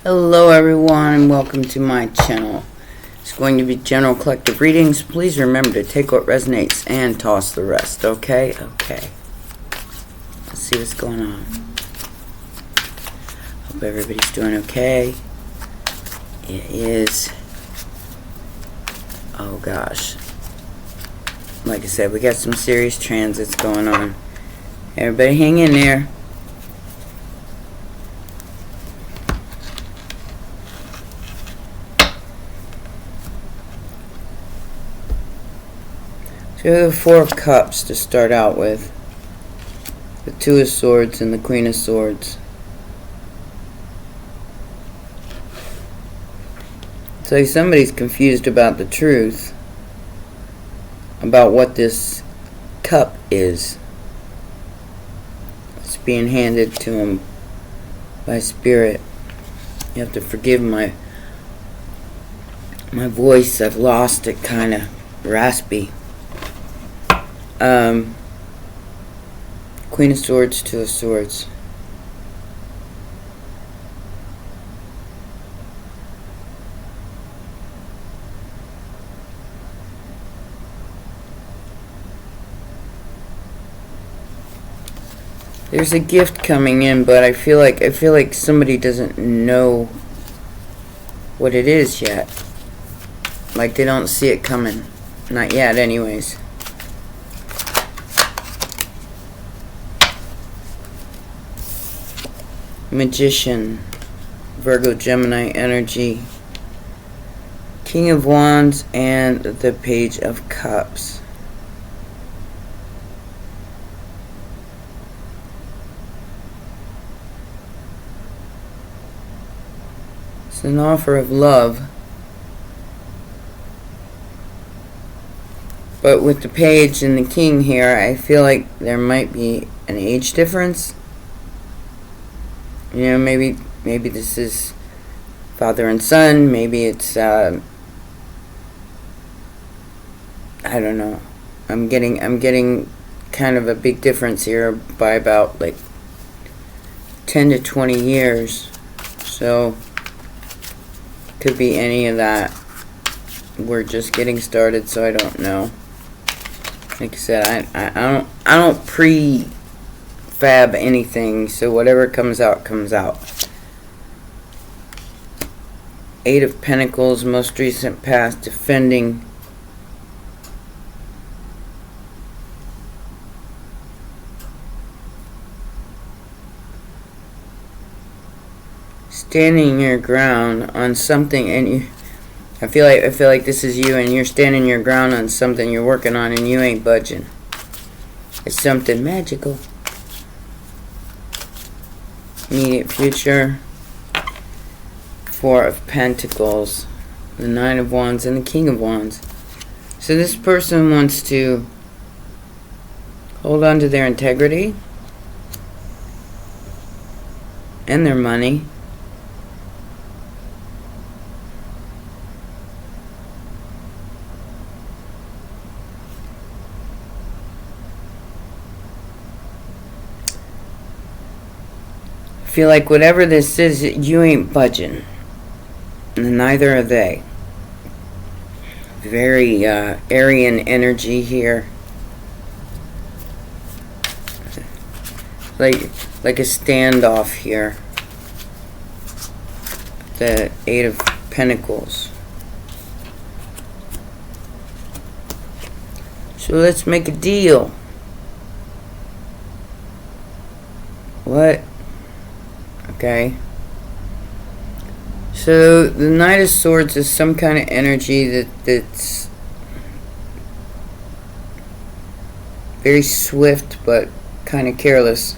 Hello everyone and welcome to my channel. It's going to be general collective readings. Please remember to take what resonates and toss the rest, okay? Okay. Let's see what's going on. Hope everybody's doing okay. It is... oh gosh. Like I said, we got some serious transits going on. Everybody hang in there. So we have the Four of Cups to start out with. The Two of Swords and the Queen of Swords. It's like somebody's confused about the truth. About what this cup is. It's being handed to them by Spirit. You have to forgive my voice. I've lost it, kind of raspy. Queen of Swords, Two of Swords. There's a gift coming in, but I feel like somebody doesn't know what it is yet. Like they don't see it coming. Not yet, anyways. Magician, Virgo, Gemini energy, King of Wands, and the Page of Cups. It's an offer of love, but with the Page and the King here, I feel like there might be an age difference. You know, maybe this is father and son. Maybe it's I don't know. I'm getting kind of a big difference here by about like 10 to 20 years. So could be any of that. We're just getting started, so I don't know. Like I said, I don't prefab anything, so whatever comes out comes out. Eight of Pentacles, most recent past, defending. Standing your ground on something, and I feel like this is you, and you're standing your ground on something you're working on, and you ain't budging. It's something magical. Immediate future. Four of Pentacles, the Nine of Wands, and the King of Wands. So this person wants to hold on to their integrity and their money. Feel like whatever this is, you ain't budging, and neither are they. Very Aryan energy here, like a standoff here. The Eight of Pentacles. So let's make a deal. What? Okay. So the Knight of Swords is some kind of energy that's very swift but kind of careless.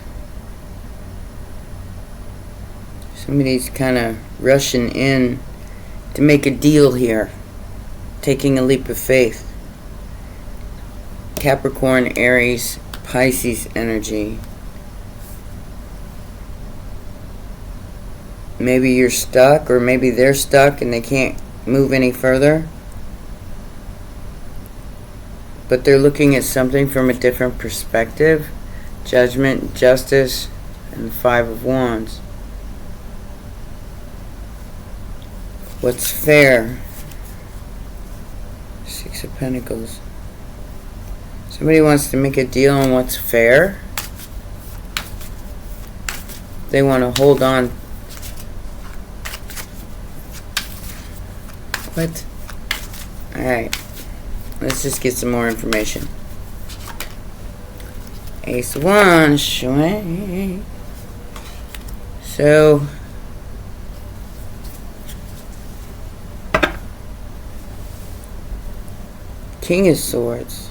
Somebody's kind of rushing in to make a deal here, taking a leap of faith. Capricorn, Aries, Pisces energy. Maybe you're stuck, or maybe they're stuck and they can't move any further. But they're looking at something from a different perspective. Judgment, Justice, and the Five of Wands. What's fair? Six of Pentacles. Somebody wants to make a deal on what's fair. They want to hold on. What? Alright. Let's just get some more information. Ace of Wands. So, King of Swords.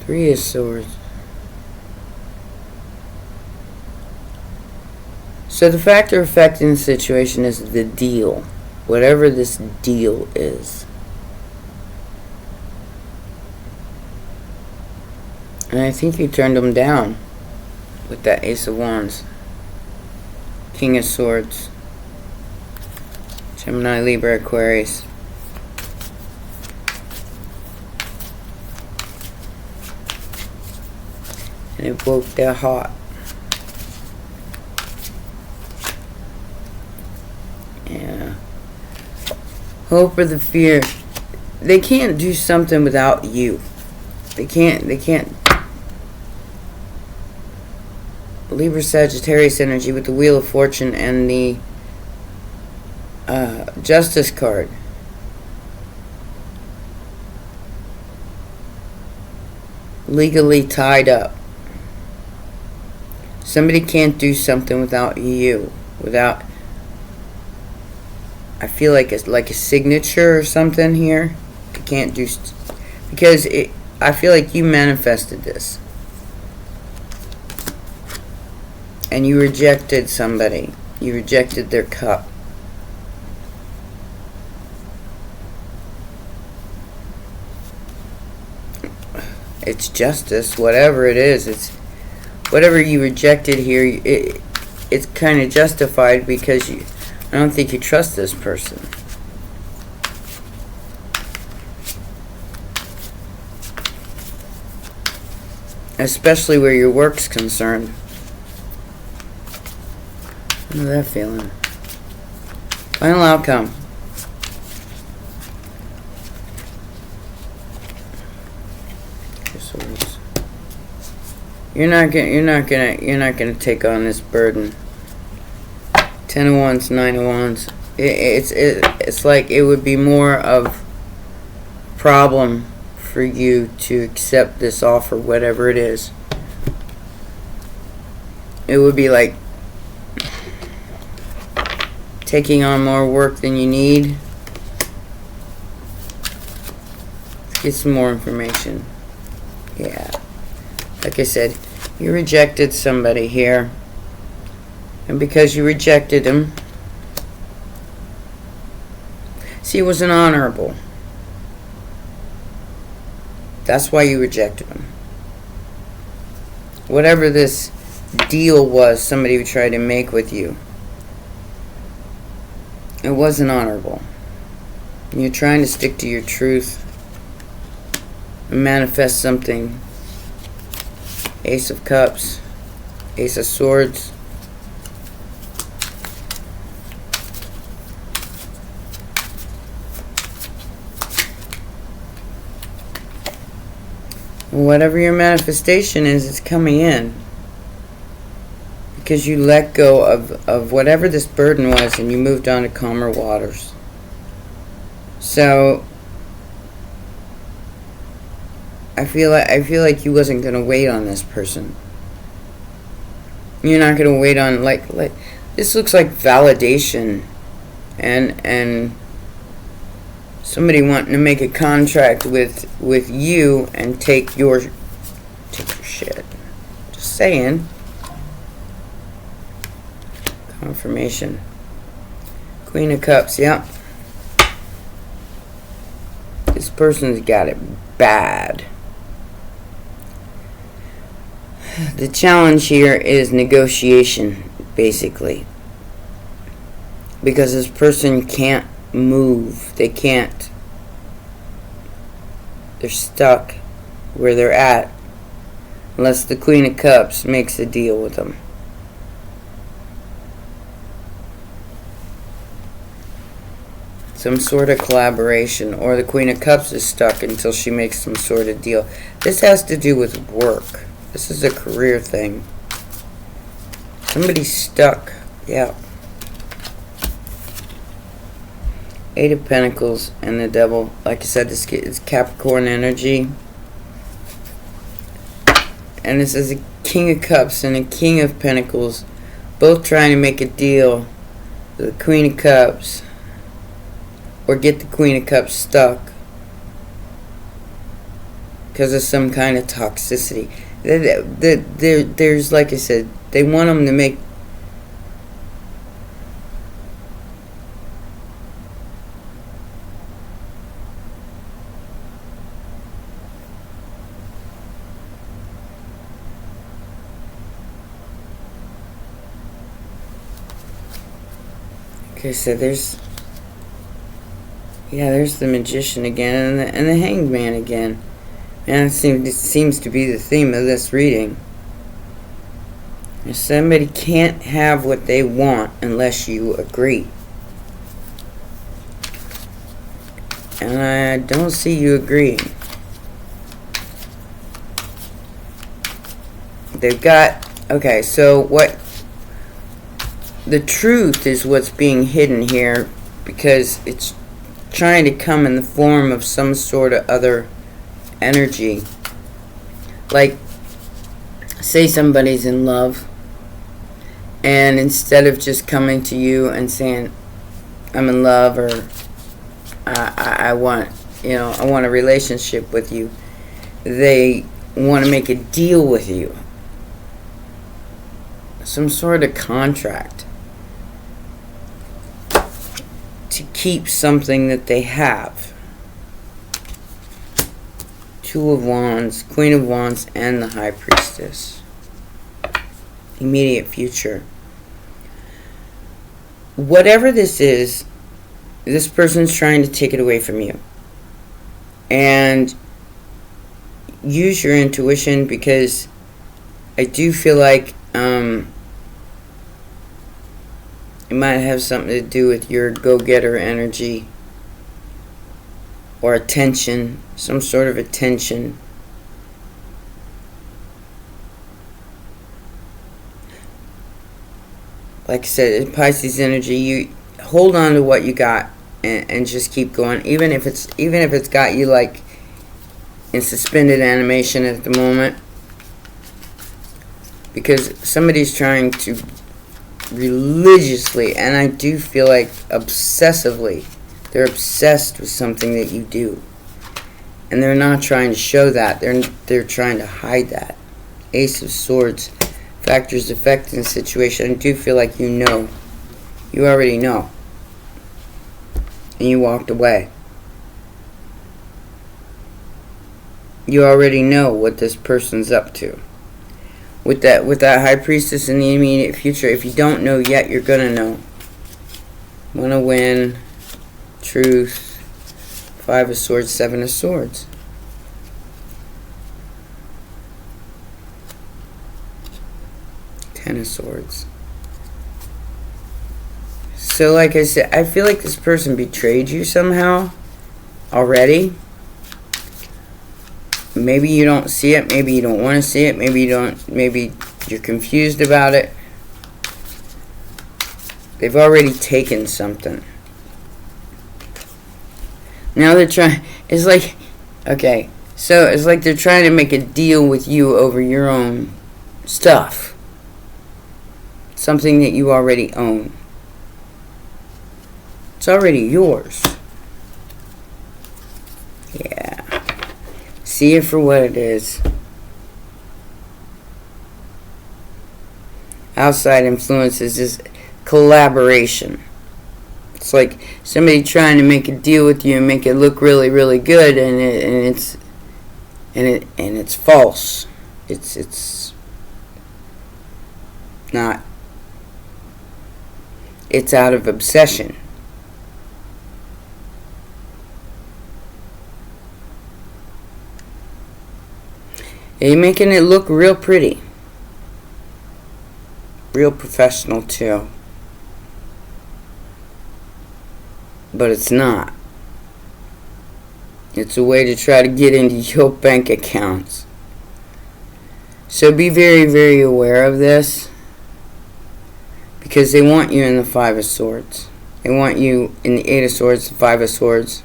Three of Swords. So the factor affecting the situation is the deal. Whatever this deal is. And I think you turned them down with that Ace of Wands. King of Swords. Gemini, Libra, Aquarius. And it broke their heart. Yeah. Hope or the fear. They can't do something without you. They can't. Libra, Sagittarius energy with the Wheel of Fortune and the Justice card. Legally tied up. Somebody can't do something without you. Without, I feel like it's like a signature or something here. You can't do, because I feel like you manifested this. And you rejected somebody. You rejected their cup. It's justice, whatever it is. It's whatever you rejected here. It's kind of justified because I don't think you trust this person. Especially where your work's concerned. How's that feeling? Final outcome. You're not gonna take on this burden. 10 of Wands, 9 of Wands. It's like it would be more of a problem for you to accept this offer, whatever it is. It would be like taking on more work than you need. Let's get some more information. Yeah. Like I said, you rejected somebody here. And because you rejected him, see, it wasn't honorable. That's why you rejected him. Whatever this deal was somebody tried to make with you, it wasn't honorable. You're trying to stick to your truth and manifest something. Ace of Cups, Ace of Swords. Whatever your manifestation is, it's coming in. Because you let go of whatever this burden was and you moved on to calmer waters. So I feel like you wasn't gonna wait on this person. You're not gonna wait on like this looks like validation and somebody wanting to make a contract with you and take your shit. Just saying. Confirmation. Queen of Cups, yeah. This person's got it bad. The challenge here is negotiation, basically. Because this person can't move. They can't. They're stuck where they're at. Unless the Queen of Cups makes a deal with them. some sort of collaboration, or the Queen of Cups is stuck until she makes some sort of deal. This has to do with work. This is a career thing. Somebody's stuck. Yeah. Eight of Pentacles and the Devil. Like I said, this is Capricorn energy. And this is a King of Cups and a King of Pentacles, both trying to make a deal with the Queen of Cups, or get the Queen of Cups stuck because of some kind of toxicity. There's, like I said, they want them to make okay, so there's the Magician again, and the Hanged Man again. And it seems to be the theme of this reading. Somebody can't have what they want unless you agree. And I don't see you agreeing. They've got... Okay, so what... The truth is what's being hidden here, because it's trying to come in the form of some sort of other energy. Like, say somebody's in love, and instead of just coming to you and saying, I'm in love, or I want, I want a relationship with you, they want to make a deal with you. Some sort of contract to keep something that they have. Two of Wands, Queen of Wands, and the High Priestess. Immediate future. Whatever this is, this person's trying to take it away from you. And use your intuition, because I do feel like it might have something to do with your go-getter energy, or attention, some sort of attention. Like I said, Pisces energy, you hold on to what you got and just keep going, even if it's got you like in suspended animation at the moment, because somebody's trying to religiously, and I do feel like obsessively, they're obsessed with something that you do, and they're not trying to show that, they're trying to hide that. Ace of Swords, factors affecting the situation. I do feel like you already know, and you walked away. You already know what this person's up to. With that High Priestess in the immediate future, if you don't know yet, you're gonna know. Wanna win. Truth. Five of Swords, Seven of Swords. Ten of Swords. So like I said, I feel like this person betrayed you somehow already. Maybe you don't see it, maybe you don't want to see it, maybe you're confused about it. They've already taken something. Now they're trying, it's like, okay, so it's like they're trying to make a deal with you over your own stuff. Something that you already own. It's already yours. Yeah. See it for what it is. Outside influences is collaboration. It's like somebody trying to make a deal with you and make it look really, really good, and it's false. It's not. It's out of obsession. You're making it look real pretty. Real professional, too. but it's not. It's a way to try to get into your bank accounts. So be very, very aware of this, because they want you in the Five of Swords. They want you in the Eight of Swords, the Five of Swords.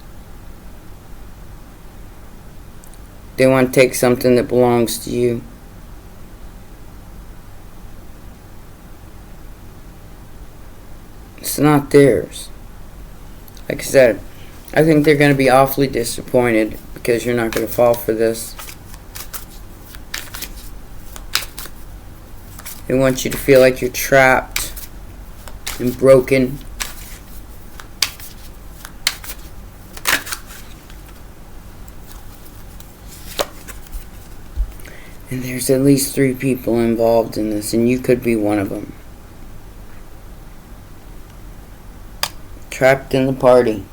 They want to take something that belongs to you. It's not theirs. Like I said, I think they're going to be awfully disappointed because you're not going to fall for this. They want you to feel like you're trapped and broken. And there's at least 3 people involved in this, and you could be one of them. Trapped in the party.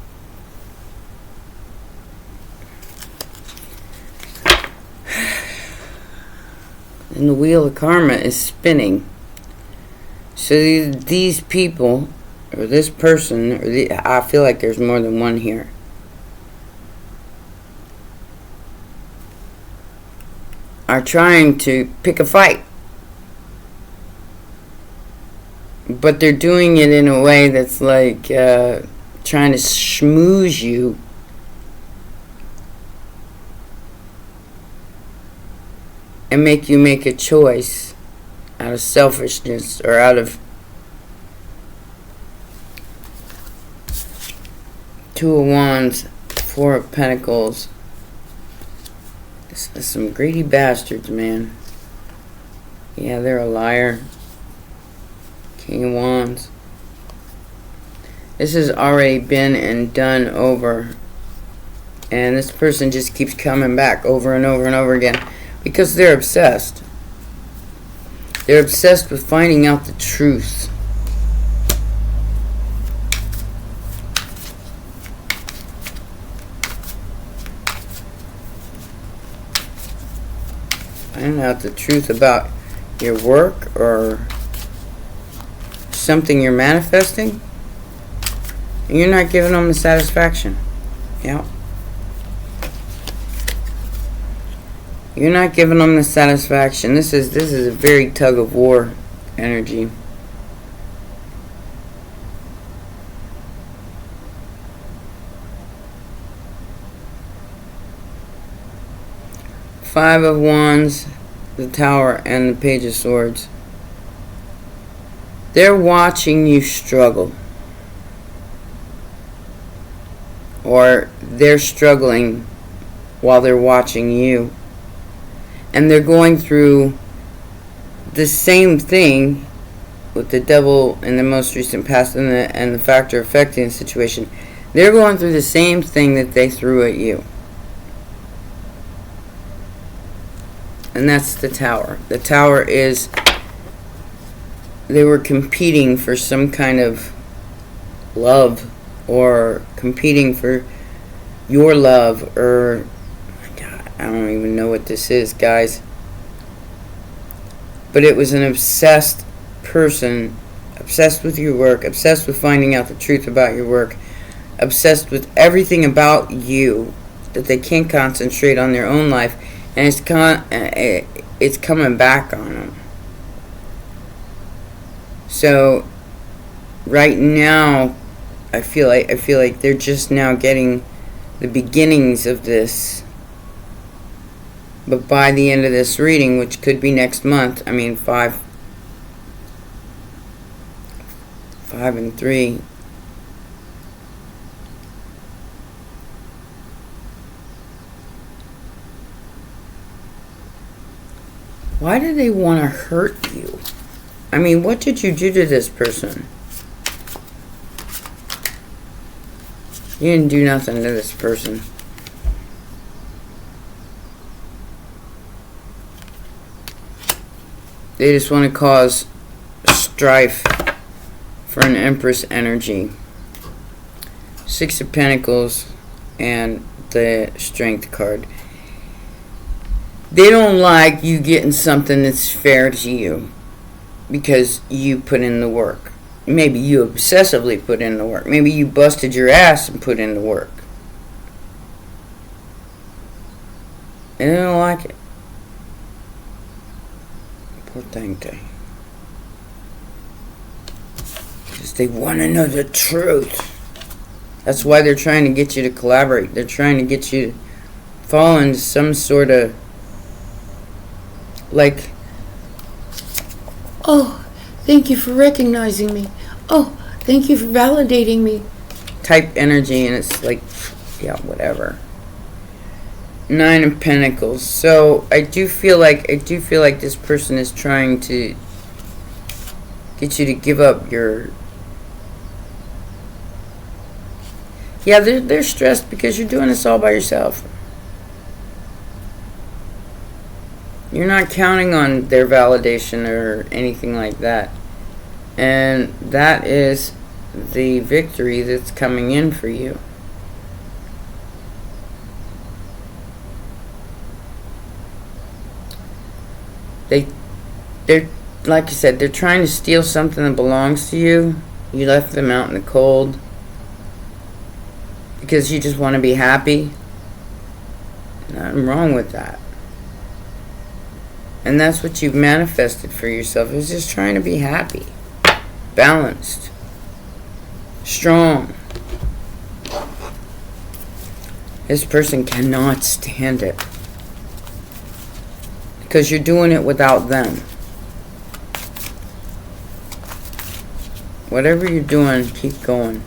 And the wheel of karma is spinning. So these people, or this person, I feel like there's more than one here, are trying to pick a fight. But they're doing it in a way that's like trying to schmooze you. And make you make a choice out of selfishness or out of Two of Wands, Four of Pentacles. This is some greedy bastards, man. Yeah, they're a liar. King of Wands. This has already been and done over. And this person just keeps coming back over and over and over again. Because they're obsessed. They're obsessed with finding out the truth. Finding out the truth about your work or something you're manifesting. And you're not giving them the satisfaction. Yeah. You're not giving them the satisfaction. This is a very tug of war energy. Five of Wands, the Tower, and the Page of Swords. They're watching you struggle. Or they're struggling while they're watching you. And they're going through the same thing with the Devil in the most recent past and the factor affecting the situation. They're going through the same thing that they threw at you. And that's the Tower. The Tower is, they were competing for some kind of love, or competing for your love, or I don't even know what this is, guys. But it was an obsessed person, obsessed with your work, obsessed with finding out the truth about your work, obsessed with everything about you, that they can't concentrate on their own life, and it's coming back on them. So right now, I feel like they're just now getting the beginnings of this. But by the end of this reading, which could be next month, I mean 5 and 3. Why do they want to hurt you? I mean, what did you do to this person? You didn't do nothing to this person. They just want to cause strife for an Empress energy. Six of Pentacles and the Strength card. They don't like you getting something that's fair to you because you put in the work. maybe you obsessively put in the work. Maybe you busted your ass and put in the work. And they don't like it. Poor thing. Because they want to know the truth. That's why they're trying to get you to collaborate. They're trying to get you to fall into some sort of, like, oh, thank you for recognizing me. Oh, thank you for validating me. Type energy, and it's like, yeah, whatever. 9 of Pentacles. So I do feel like this person is trying to get you to give up your. Yeah, they're stressed because you're doing this all by yourself. You're not counting on their validation or anything like that. And that is the victory that's coming in for you. They're like I said, they're trying to steal something that belongs to you. You left them out in the cold because you just want to be happy. Nothing wrong with that. And that's what you've manifested for yourself, is just trying to be happy, balanced, strong. This person cannot stand it because you're doing it without them. Whatever you're doing, keep going.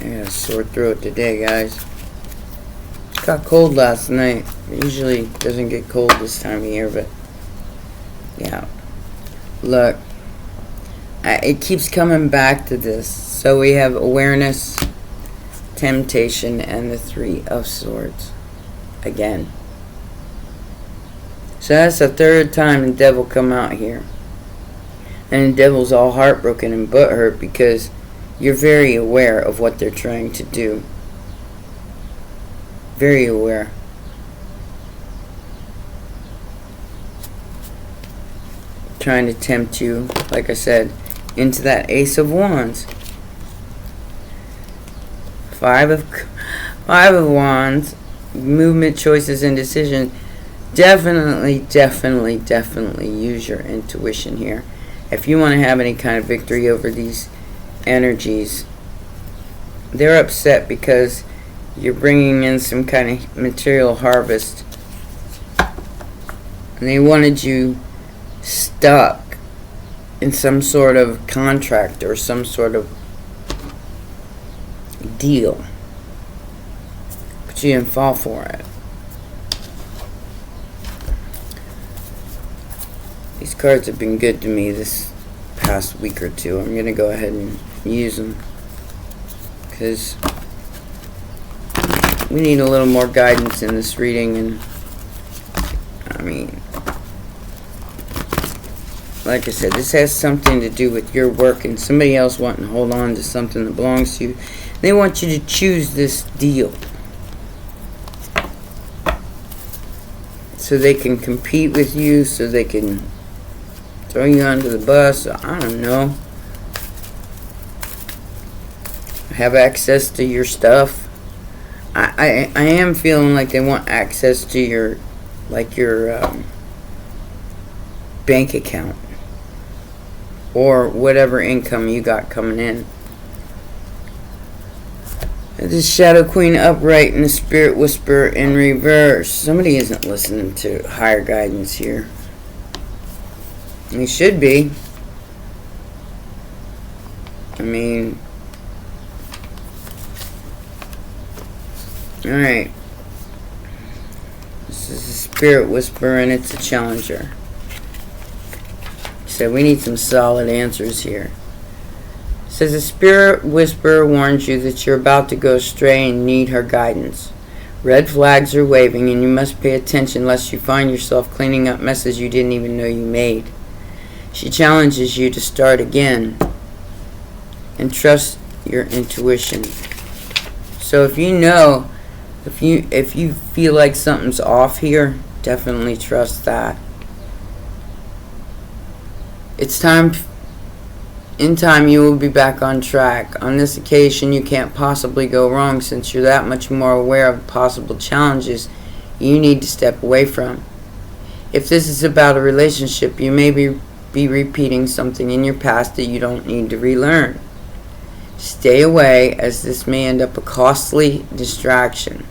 I got a sore throat today, guys. It got cold last night. It usually doesn't get cold this time of year, but yeah. Look, it keeps coming back to this. So we have awareness, temptation, and the 3 of Swords again. So that's the 3rd time the devil come out here. And the devil's all heartbroken and butthurt because you're very aware of what they're trying to do. Very aware. Trying to tempt you, like I said, into that Ace of Wands. 5 of Wands. Movement, choices, and decisions. Definitely use your intuition here. If you want to have any kind of victory over these energies, they're upset because you're bringing in some kind of material harvest. And they wanted you stuck in some sort of contract or some sort of deal. But you didn't fall for it. These cards have been good to me this past week or two. I'm going to go ahead and use them because we need a little more guidance in this reading. And I mean, like I said, this has something to do with your work and somebody else wanting to hold on to something that belongs to you. They want you to choose this deal so they can compete with you, so they can throw you under the bus. I don't know. Have access to your stuff. I am feeling like they want access to your, like your bank account or whatever income you got coming in. This Shadow Queen upright and the Spirit Whisperer in reverse. Somebody isn't listening to higher guidance here. They should be. I mean, alright. This is a Spirit Whisperer and it's a challenger. So we need some solid answers here. It says the Spirit Whisperer warns you that you're about to go astray and need her guidance. Red flags are waving and you must pay attention lest you find yourself cleaning up messes you didn't even know you made. She challenges you to start again and trust your intuition. So if you know If you feel like something's off here, definitely trust that. It's time. In time, you will be back on track. On this occasion, you can't possibly go wrong since you're that much more aware of possible challenges you need to step away from. If this is about a relationship, you may be repeating something in your past that you don't need to relearn. Stay away, as this may end up a costly distraction.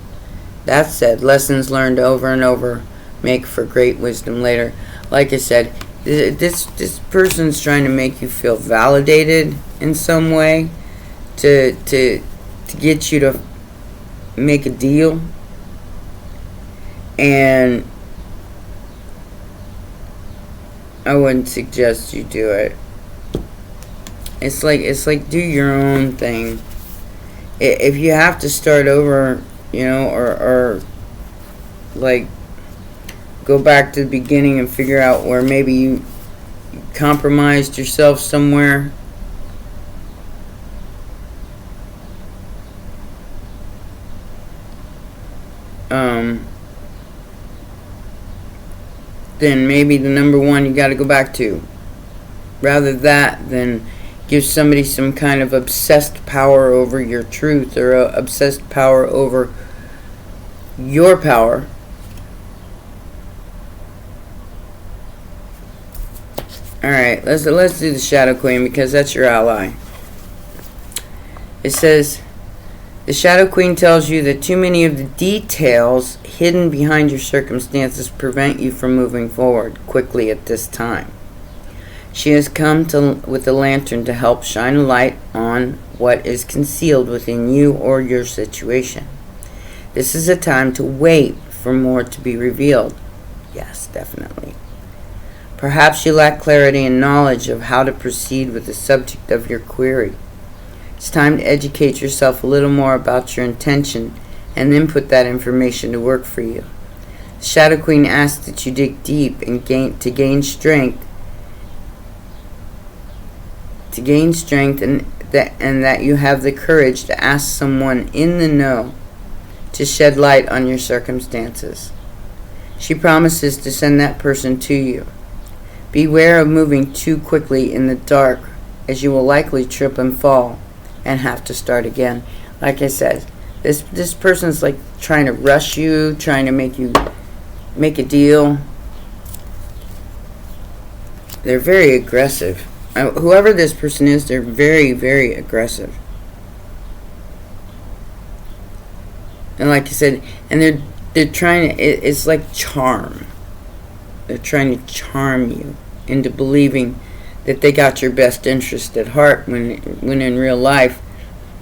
That said, lessons learned over and over make for great wisdom later. Like I said, this person's trying to make you feel validated in some way to get you to make a deal, and I wouldn't suggest you do it. It's like do your own thing. If you have to start over, or like go back to the beginning and figure out where maybe you compromised yourself somewhere. Then maybe the number one you got to go back to. Rather that than give somebody some kind of obsessed power over your truth, or obsessed power over your power. Alright, let's do the Shadow Queen, because that's your ally. It says, the Shadow Queen tells you that too many of the details hidden behind your circumstances prevent you from moving forward quickly at this time. She has come with a lantern to help shine a light on what is concealed within you or your situation. This is a time to wait for more to be revealed. Yes, definitely. Perhaps you lack clarity and knowledge of how to proceed with the subject of your query. It's time to educate yourself a little more about your intention and then put that information to work for you. The Shadow Queen asks that you dig deep and gain strength and that you have the courage to ask someone in the know to shed light on your circumstances. She promises to send that person to you. Beware of moving too quickly in the dark, as you will likely trip and fall and have to start again. Like I said, this person's like trying to rush you, trying to make you make a deal. They're very aggressive. Whoever this person is, they're very, very aggressive. And like I said, and they're trying to, it's like charm. They're trying to charm you into believing that they got your best interest at heart, when in real life,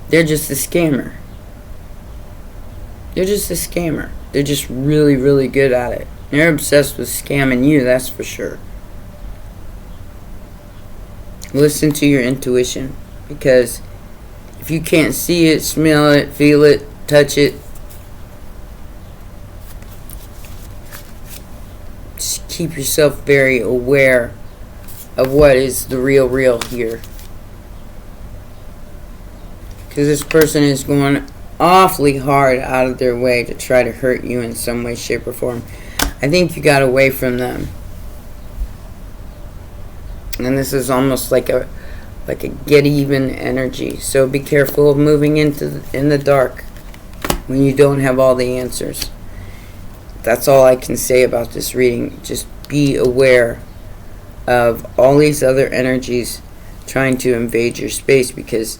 they're just a scammer. They're just a scammer. They're just really, really good at it. They're obsessed with scamming you, that's for sure. Listen to your intuition, because if you can't see it, smell it, feel it, touch it, just keep yourself very aware of what is the real here. Because this person is going awfully hard out of their way to try to hurt you in some way, shape, or form. I think you got away from them. And this is almost like a get even energy. So be careful of moving in the dark when you don't have all the answers. That's all I can say about this reading. Just be aware of all these other energies trying to invade your space, because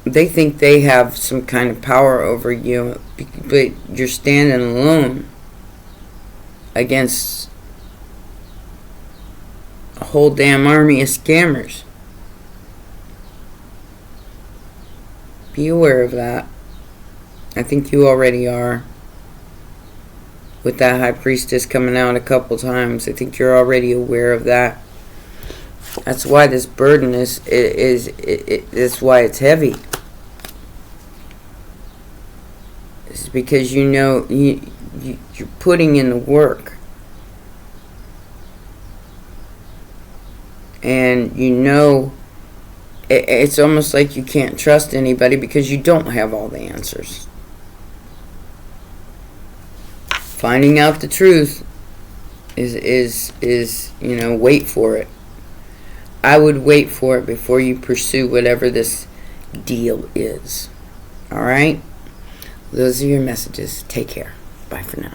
they think they have some kind of power over you, but you're standing alone against a whole damn army of scammers. Be aware of that. I think you already are. With that High Priestess coming out a couple times, I think you're already aware of that. That's why this burden is why it's heavy. It's because you know you're putting in the work. And you know, it's almost like you can't trust anybody because you don't have all the answers. Finding out the truth is wait for it. I would wait for it before you pursue whatever this deal is. All right? Those are your messages. Take care. Bye for now.